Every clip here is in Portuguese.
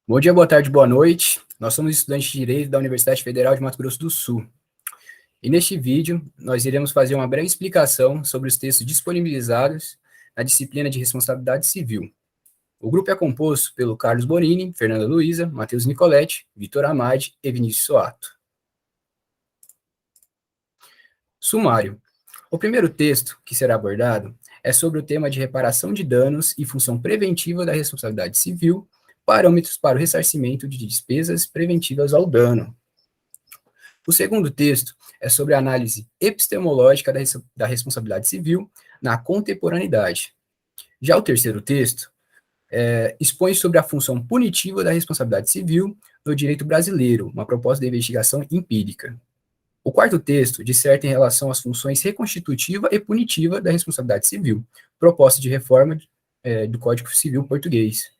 Bom dia, boa tarde, boa noite. Nós somos estudantes de Direito da Universidade Federal de Mato Grosso do Sul. E neste vídeo, nós iremos fazer uma breve explicação sobre os textos disponibilizados na disciplina de Responsabilidade Civil. O grupo é composto pelo Carlos Bonini, Fernanda Luiza, Matheus Nicoletti, Vitor Amade e Vinícius Soato. Sumário. O primeiro texto que será abordado é sobre o tema de reparação de danos e função preventiva da responsabilidade civil, parâmetros para o ressarcimento de despesas preventivas ao dano. O segundo texto é sobre a análise epistemológica da responsabilidade civil na contemporaneidade. Já o terceiro texto expõe sobre a função punitiva da responsabilidade civil no direito brasileiro, uma proposta de investigação empírica. O quarto texto disserta em relação às funções reconstitutiva e punitiva da responsabilidade civil, proposta de reforma do Código Civil português.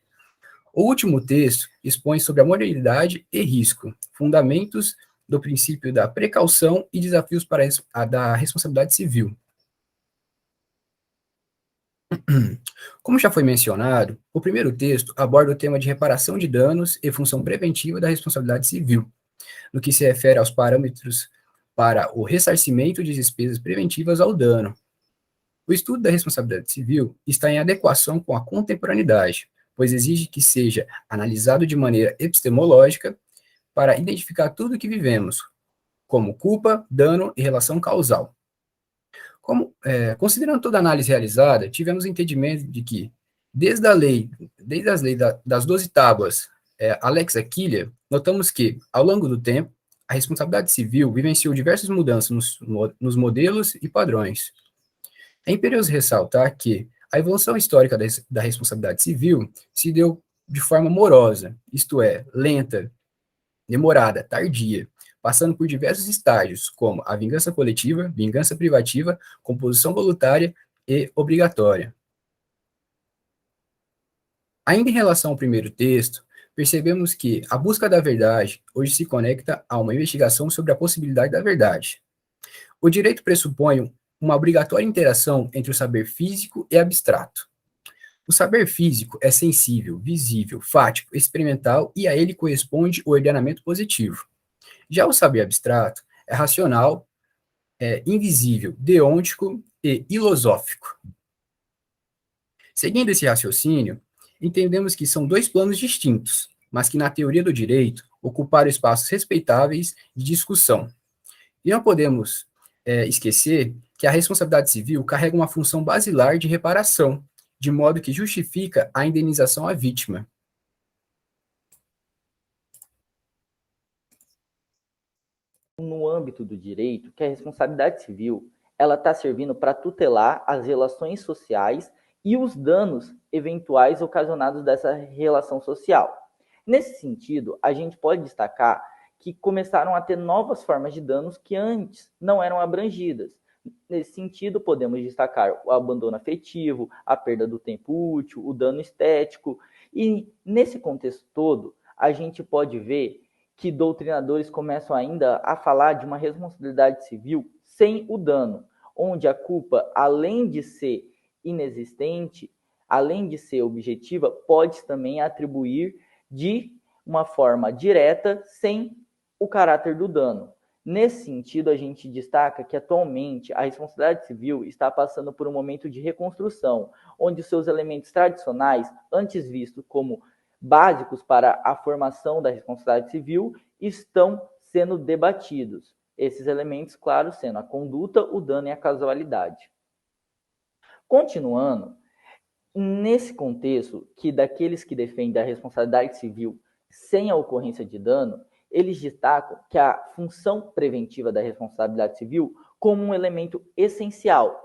O último texto expõe sobre a moralidade e risco, fundamentos do princípio da precaução e desafios para a da responsabilidade civil. Como já foi mencionado, o primeiro texto aborda o tema de reparação de danos e função preventiva da responsabilidade civil, no que se refere aos parâmetros para o ressarcimento de despesas preventivas ao dano. O estudo da responsabilidade civil está em adequação com a contemporaneidade, pois exige que seja analisado de maneira epistemológica para identificar tudo o que vivemos, como culpa, dano e relação causal. Considerando toda a análise realizada, tivemos o entendimento de que, desde as leis das 12 tábuas, Alex Achille, notamos que, ao longo do tempo, a responsabilidade civil vivenciou diversas mudanças nos modelos e padrões. É imperioso ressaltar que a evolução histórica da responsabilidade civil se deu de forma morosa, isto é, lenta, demorada, tardia, passando por diversos estágios, como a vingança coletiva, vingança privativa, composição voluntária e obrigatória. Ainda em relação ao primeiro texto, percebemos que a busca da verdade hoje se conecta a uma investigação sobre a possibilidade da verdade. O direito pressupõe uma obrigatória interação entre o saber físico e abstrato. O saber físico é sensível, visível, fático, experimental e a ele corresponde o ordenamento positivo. Já o saber abstrato é racional, invisível, deôntico e filosófico. Seguindo esse raciocínio, entendemos que são dois planos distintos, mas que na teoria do direito ocuparam espaços respeitáveis de discussão. E não podemos esquecer que a responsabilidade civil carrega uma função basilar de reparação, de modo que justifica a indenização à vítima. No âmbito do direito, que a responsabilidade civil ela está servindo para tutelar as relações sociais e os danos eventuais ocasionados dessa relação social. Nesse sentido, a gente pode destacar que começaram a ter novas formas de danos que antes não eram abrangidas. Nesse sentido, podemos destacar o abandono afetivo, a perda do tempo útil, o dano estético. E nesse contexto todo, a gente pode ver que doutrinadores começam ainda a falar de uma responsabilidade civil sem o dano, onde a culpa, além de ser inexistente, além de ser objetiva, pode também atribuir de uma forma direta sem o caráter do dano. Nesse sentido, a gente destaca que atualmente a responsabilidade civil está passando por um momento de reconstrução, onde seus elementos tradicionais, antes vistos como básicos para a formação da responsabilidade civil, estão sendo debatidos. Esses elementos, claro, sendo a conduta, o dano e a causalidade. Continuando, nesse contexto que daqueles que defendem a responsabilidade civil sem a ocorrência de dano, eles destacam que a função preventiva da responsabilidade civil como um elemento essencial.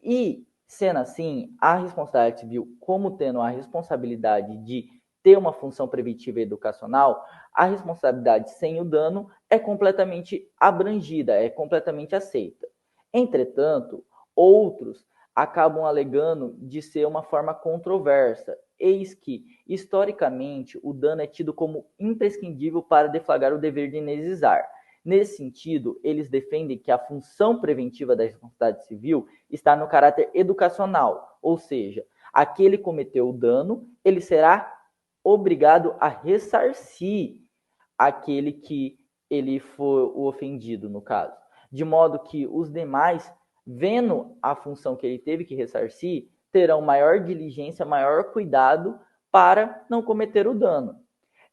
E, sendo assim, a responsabilidade civil como tendo a responsabilidade de ter uma função preventiva e educacional, a responsabilidade sem o dano é completamente abrangida, é completamente aceita. Entretanto, outros acabam alegando de ser uma forma controversa, eis que, historicamente, o dano é tido como imprescindível para deflagrar o dever de indeniizar. Nesse sentido, eles defendem que a função preventiva da responsabilidade civil está no caráter educacional, ou seja, aquele que cometeu o dano, ele será obrigado a ressarcir aquele que ele foi o ofendido, no caso. De modo que os demais, vendo a função que ele teve que ressarcir, terão maior diligência, maior cuidado para não cometer o dano.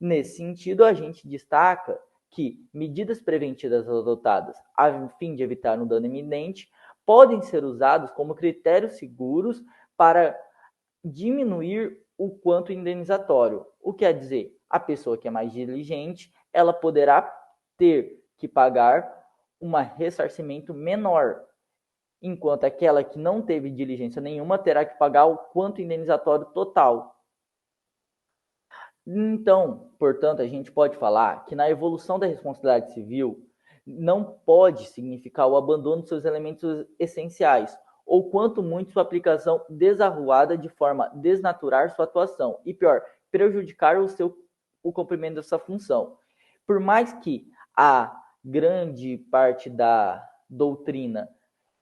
Nesse sentido, a gente destaca que medidas preventivas adotadas a fim de evitar um dano iminente podem ser usados como critérios seguros para diminuir o quanto indenizatório. O que quer dizer? A pessoa que é mais diligente, ela poderá ter que pagar um ressarcimento menor, enquanto aquela que não teve diligência nenhuma terá que pagar o quanto indenizatório total. Então, portanto, a gente pode falar que na evolução da responsabilidade civil não pode significar o abandono de seus elementos essenciais, ou quanto muito sua aplicação desarruada de forma a desnaturar sua atuação, e pior, prejudicar o cumprimento dessa função. Por mais que a grande parte da doutrina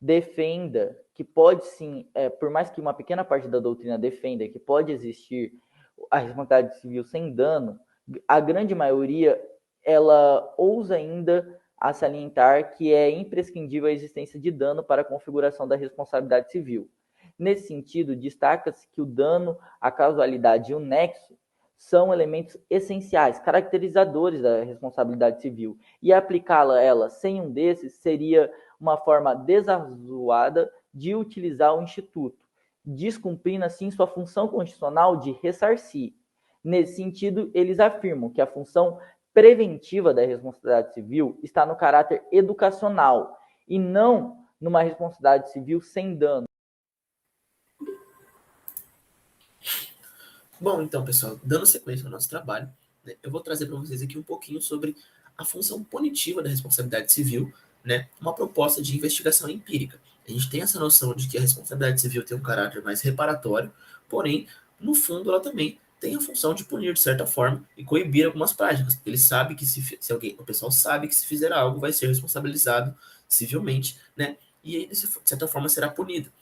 defenda que pode sim, por mais que uma pequena parte da doutrina defenda que pode existir a responsabilidade civil sem dano, a grande maioria ela ousa ainda a salientar que é imprescindível a existência de dano para a configuração da responsabilidade civil. Nesse sentido, destaca-se que o dano, a causalidade e o nexo são elementos essenciais, caracterizadores da responsabilidade civil, e aplicá-la ela sem um desses seria uma forma desarruada de utilizar o instituto, descumprindo assim sua função constitucional de ressarcir. Nesse sentido, eles afirmam que a função preventiva da responsabilidade civil está no caráter educacional e não numa responsabilidade civil sem dano. Bom, então, pessoal, dando sequência ao nosso trabalho, né, eu vou trazer para vocês aqui um pouquinho sobre a função punitiva da responsabilidade civil, né, uma proposta de investigação empírica. A gente tem essa noção de que a responsabilidade civil tem um caráter mais reparatório, porém, no fundo, ela também tem a função de punir, de certa forma, e coibir algumas práticas. Ele sabe que se alguém, o pessoal sabe que se fizer algo, vai ser responsabilizado civilmente, né, e aí, de certa forma, será punido,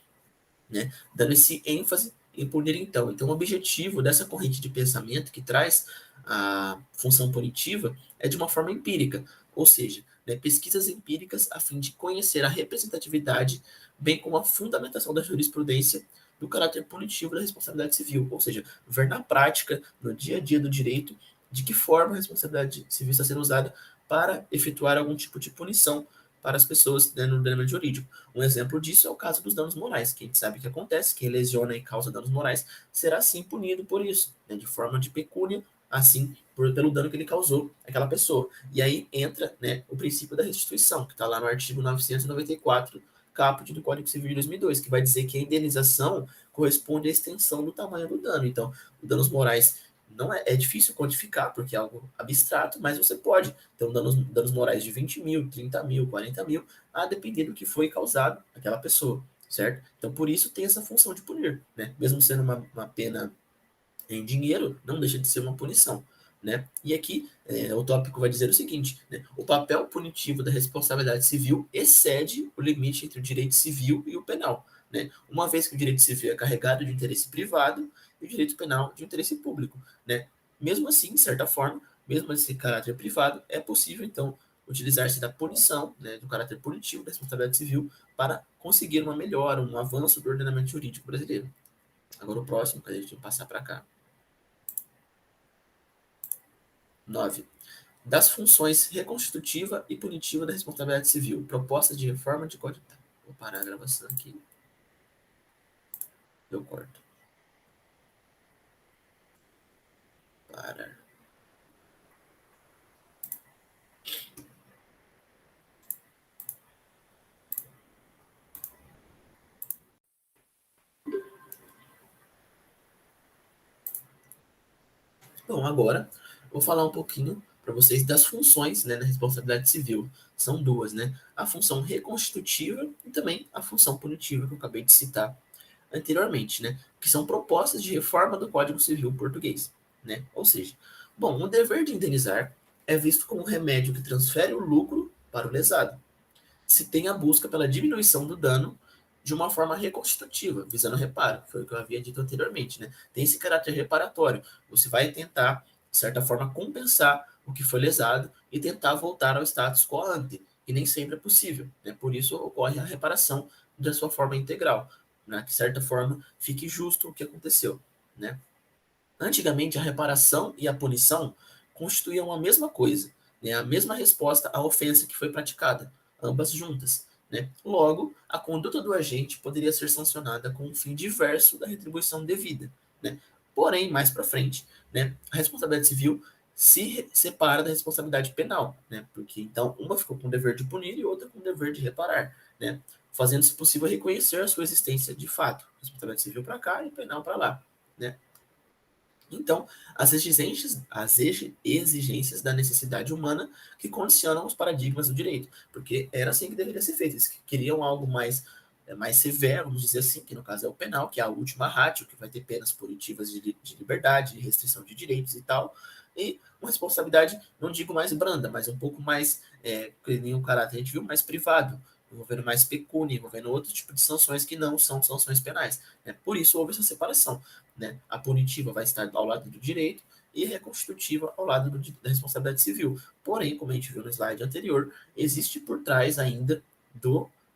né, dando esse ênfase em punir então. Então, o objetivo dessa corrente de pensamento que traz a função punitiva é de uma forma empírica, ou seja, né, pesquisas empíricas a fim de conhecer a representatividade, bem como a fundamentação da jurisprudência do caráter punitivo da responsabilidade civil, ou seja, ver na prática, no dia a dia do direito, de que forma a responsabilidade civil está sendo usada para efetuar algum tipo de punição para as pessoas, né, no ordenamento jurídico. Um exemplo disso é o caso dos danos morais, que a gente sabe que acontece, quem lesiona e causa danos morais será sim punido por isso, né, de forma de pecúnia, assim, pelo dano que ele causou àquela pessoa. E aí entra, né, o princípio da restituição, que está lá no artigo 994, caput do Código Civil de 2002, que vai dizer que a indenização corresponde à extensão do tamanho do dano. Então, os danos morais não é difícil quantificar, porque é algo abstrato, mas você pode ter danos morais de 20 mil, 30 mil, 40 mil, a depender do que foi causado àquela pessoa, certo? Então, por isso tem essa função de punir, né? Mesmo sendo uma pena em dinheiro, não deixa de ser uma punição, né? E aqui o tópico vai dizer o seguinte, né? O papel punitivo da responsabilidade civil excede o limite entre o direito civil e o penal, né? Uma vez que o direito civil é carregado de interesse privado e o direito penal de interesse público, né? Mesmo assim, de certa forma, mesmo esse caráter privado, é possível, então, utilizar-se da punição, né, do caráter punitivo da responsabilidade civil para conseguir uma melhora, um avanço do ordenamento jurídico brasileiro. Agora o próximo, que a gente vai passar para cá. 9. Das funções reconstitutiva e punitiva da responsabilidade civil. Proposta de reforma de código. Vou parar a gravação aqui. Eu corto. Parar. Bom, agora vou falar um pouquinho para vocês das funções, né, na responsabilidade civil. São duas, né? A função reconstitutiva e também a função punitiva que eu acabei de citar anteriormente, né? Que são propostas de reforma do Código Civil português, né? Ou seja, bom, o dever de indenizar é visto como um remédio que transfere o lucro para o lesado. Se tem a busca pela diminuição do dano de uma forma reconstitutiva, visando reparo, foi o que eu havia dito anteriormente, né? Tem esse caráter reparatório. Você vai tentar, de certa forma, compensar o que foi lesado e tentar voltar ao status quo ante, e nem sempre é possível, né? Por isso ocorre a reparação da sua forma integral, né? Que, de certa forma, fique justo o que aconteceu, né? Antigamente, a reparação e a punição constituíam a mesma coisa, né? A mesma resposta à ofensa que foi praticada, ambas juntas, né? Logo, a conduta do agente poderia ser sancionada com um fim diverso da retribuição devida, né? Porém, mais para frente, né, a responsabilidade civil se separa da responsabilidade penal, né? Porque então uma ficou com o dever de punir e outra com o dever de reparar, né? Fazendo-se possível reconhecer a sua existência de fato, responsabilidade civil para cá e penal para lá, né? Então, as exigências da necessidade humana que condicionam os paradigmas do direito, porque era assim que deveria ser feito. Eles queriam algo mais severo, vamos dizer assim, que no caso é o penal, que é a última ratio, que vai ter penas punitivas de liberdade, de restrição de direitos e tal, e uma responsabilidade, não digo mais branda, mas um pouco mais, que nem o caráter a gente viu, mais privado, envolvendo mais pecúnia, envolvendo outro tipo de sanções que não são sanções penais, né? Por isso houve essa separação, né? A punitiva vai estar ao lado do direito e a reconstitutiva ao lado da responsabilidade civil. Porém, como a gente viu no slide anterior, existe por trás ainda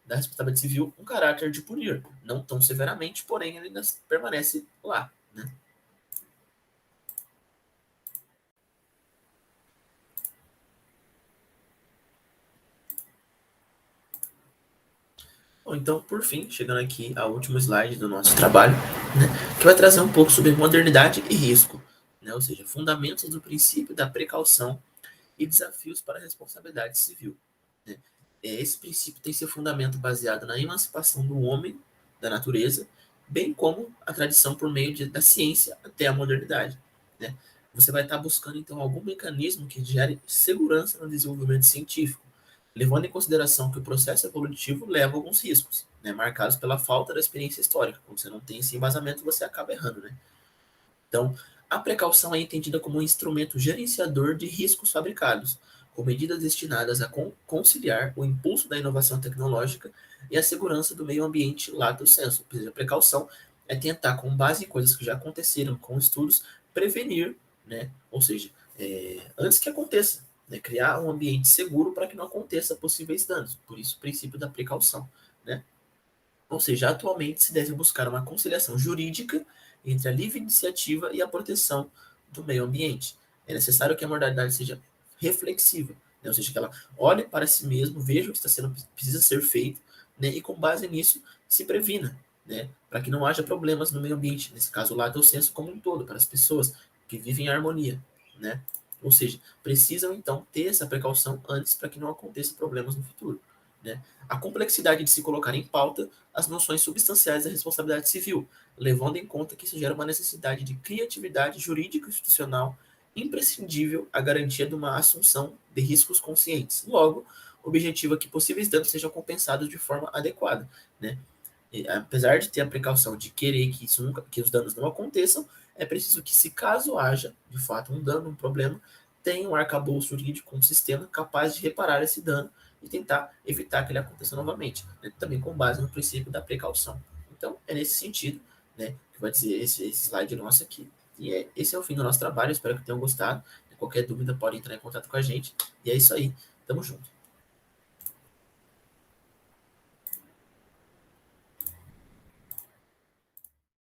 da responsabilidade civil um caráter de punir, não tão severamente, porém ele ainda permanece lá, né? Bom, então, por fim, chegando aqui ao último slide do nosso trabalho, né, que vai trazer um pouco sobre modernidade e risco, né, ou seja, fundamentos do princípio da precaução e desafios para a responsabilidade civil, né. Esse princípio tem seu fundamento baseado na emancipação do homem da natureza, bem como a tradição por meio da ciência até a modernidade, né. Você vai estar buscando, então, algum mecanismo que gere segurança no desenvolvimento científico, levando em consideração que o processo evolutivo leva alguns riscos, né, marcados pela falta da experiência histórica. Quando você não tem esse embasamento, você acaba errando, né? Então, a precaução é entendida como um instrumento gerenciador de riscos fabricados, com medidas destinadas a conciliar o impulso da inovação tecnológica e a segurança do meio ambiente lato sensu. Ou seja, a precaução é tentar, com base em coisas que já aconteceram, com estudos, prevenir, né? Ou seja, antes que aconteça, né? Criar um ambiente seguro para que não aconteça possíveis danos. Por isso, o princípio da precaução, né? Ou seja, atualmente se deve buscar uma conciliação jurídica entre a livre iniciativa e a proteção do meio ambiente. É necessário que a moralidade seja reflexiva, né? Ou seja, que ela olhe para si mesmo, veja o que precisa ser feito, né? E com base nisso se previna, né? Para que não haja problemas no meio ambiente, nesse caso o lato senso como um todo, para as pessoas que vivem em harmonia, né? Ou seja, precisam então ter essa precaução antes para que não aconteça problemas no futuro, né? A complexidade de se colocar em pauta as noções substanciais da responsabilidade civil, levando em conta que isso gera uma necessidade de criatividade jurídica institucional imprescindível à garantia de uma assunção de riscos conscientes. Logo, o objetivo é que possíveis danos sejam compensados de forma adequada, né? E, apesar de ter a precaução de querer que os danos não aconteçam, é preciso que, se caso haja, de fato, um dano, um problema, tenha um arcabouço jurídico, um sistema capaz de reparar esse dano e tentar evitar que ele aconteça novamente, né? Também com base no princípio da precaução. Então, é nesse sentido, né, que vai dizer esse slide nosso aqui. E esse é o fim do nosso trabalho, espero que tenham gostado. Qualquer dúvida pode entrar em contato com a gente. E é isso aí, tamo junto.